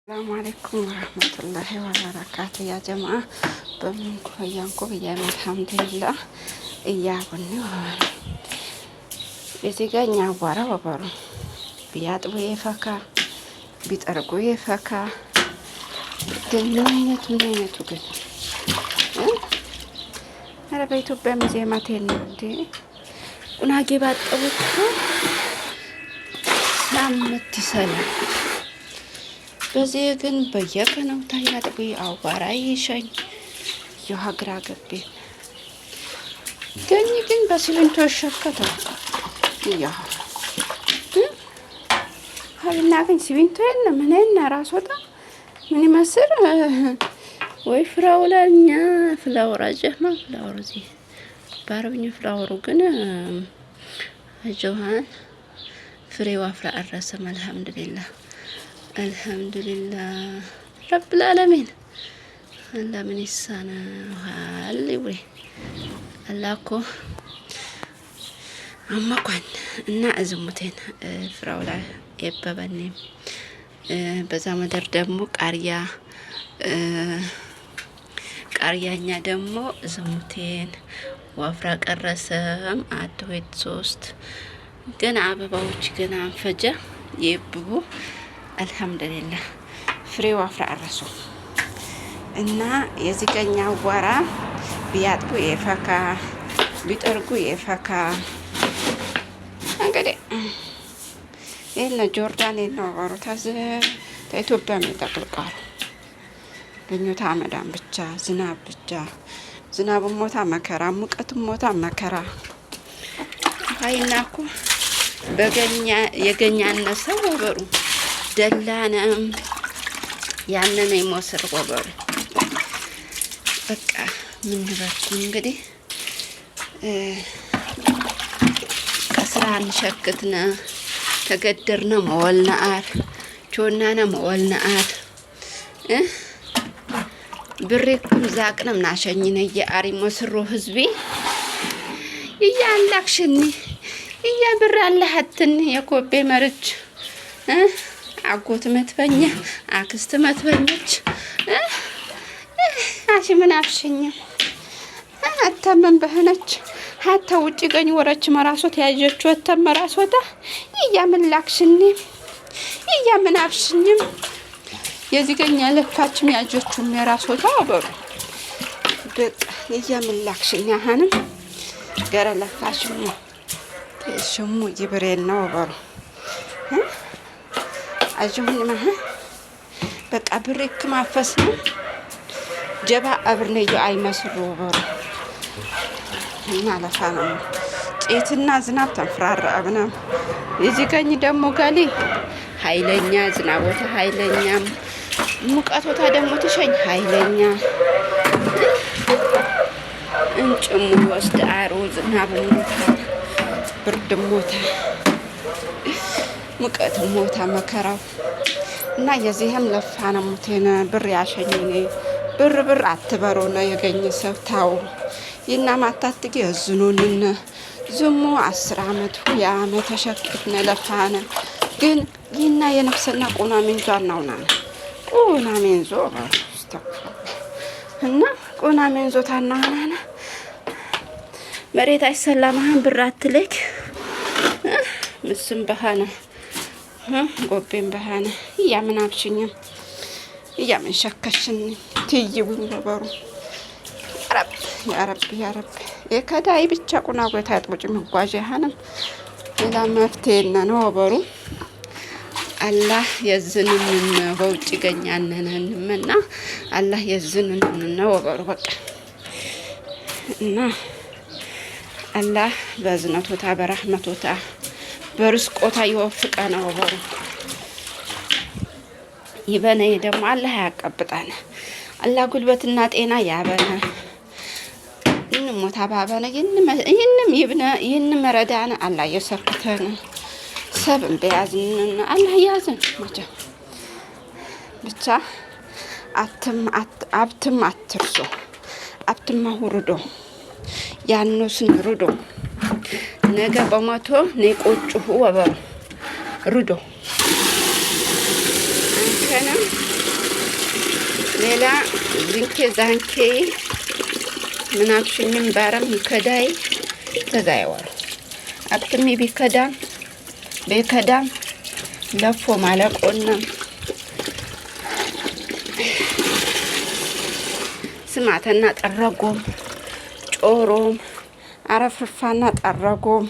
السلام عليكم ورحمة الله وبركاته يا جماعة بمنكم وياكم بيام الحمد لله إياكم يتيجاني عبارة وبرو بياطبو يفكا بيتأرقو يفكا ግን ምን አይነቱ ግን ኧረ በኢትዮጵያ ሙዚየማት የለም እንዴ? ቁናጌ ባጠቡት ሳምንት ይሰላል። በዚህ ግን በየቀኑ ታያጥቡ አውባራ ይሸኝ የሀገራ ገቤ ግን በሲሚንቶ ሸከተው ያ ሀልና ግን ሲሚንቶ የለም ምን ራስ ወጣ ምን ይመስል ወይ ፍራውላኛ ፍላወር አጀማ ፍላወር እዚህ በአረብኛ ፍላወሩ ግን ጆሃን ፍሬው አፍራ አረሰም አልሐምዱሊላህ ረብ العالمين አላህ ምን ይሳናል ወይ አላኮ አማኳን እና አዝሙቴን ፍራውላ የበበኔ በዛ መደር ደግሞ ቃሪያኛ ደግሞ ዝሙቴን ወፍራ ቀረሰም አትወት 3 ገና አበባዎች ገና አንፈጀ የብቡ አልহামዱሊላህ ፍሬው አፍራ አረሱ እና የዚቀኛ ወራ ቢያጥቡ የፈካ ቢጠርጉ የፈካ እንግዲህ ይሄን ጆርዳን ነው ወሩታዝ ኢትዮጵያ የሚጠቅልቃሉ ለኞታ አመዳም ብቻ ዝናብ ሞታ መከራ ሙቀት ሞታ መከራ አይናኩ በገኛ የገኛነሰው ወበሩ ደላናም ያነነ ይሞስር ወበሩ በቃ ምን ይበርኩ እንግዲህ ከስራን ሸክትነ ተገደርነ መወልናአር ቾናነ መወልናአር ብሬኩም ዛቅነም ናሸኝነ የአሪ መስሮ ህዝቢ ይያላክሽኒ ብር አለሐትን የኮቤ መርጅ አጎት መትበኛ አክስት መትበኞች አሺ ምን አፍሽኝ አተመን በህነች ሀታ ውጪ ገኝ ወረች መራሶት ያጀቹ ተመራሶታ ይያምላክሽኒ ምን አፍሽኝም የዚገኛ ለፋችም ያጀቹም የራሶታ አበሩ በቃ ይያምላክሽኝ አሁንም ገረ ለፋችም ሽሙ ይብሬን ነው አበሩ አጅሁን ማህ በቃ ብሬክ ማፈስ ነው ጀባ አብርነዩ አይመስሩ አበሩ ማለፋ ነው ጤትና ዝናብ ተንፍራራ አብና የዚገኝ ደግሞ ጋሊ ኃይለኛ ዝናቦታ ኃይለኛም ሙቀቶታ ደግሞ ተሸኝ ኃይለኛ እንጭሙ ወስደ አሮ ዝናብ ሞታ ብርድ ሞታ ሙቀት ሞታ መከራው እና የዚህም ለፋና ሞቴነ ብር ያሸኝኔ ብር አትበሮ ነው የገኝ ሰው ታው ይና ማታትጊ ዝኑንን ዝሙ 10 አመት ያ አመት ተሸክትነ ለፋና ግን ይና የነፍስና ቁና ምንቷን ነውና ቁና ምንዞ እና ቁና ምንዞ ታናና መሬት አይሰላማን ብራት ለክ ምስም በሃና ጎቤን በሃና ያምን አብሽኝም ያምን ሸከሽን ትይቡን በበሩ ያ ረብ የከዳይ ብቻ ቁና ጎታ ያጥቦጭ መጓዣ ያህንም ሌላ መፍትሄና ነው በሩ አላህ የዝንን በውጭ ገኛነንና አላህ የዝንን ነው በሩ በቃ እና አላህ በዝነቶታ በረህመቶታ በርስቆታ ይወፍቀና ወበሩ ይበነ ደግሞ አላህ ያቀብጣና አላህ ጉልበትና ጤና ያበና ሞታ ባበነ ይንም ይብነ ይንም ረዳና አላህ የሰርክተና ሰብን በያዝን አላህ ያዝን ማቻ ብቻ አብትም አትርሶ አብትም ሁሩዶ ያኖስን ሩዶ ነገ በመቶ ነቆጭሁ ወበሩ ሩዶ አንከና ሌላ ዝንኬ ዛንኬ ምናክሽኝም ባረም ይከዳይ ተዛይወር አክትሚ ቢከዳም በከዳም ለፎ ማለቆና ስማተና ጠረጎም ጮሮም አረፍርፋና ጠረጎም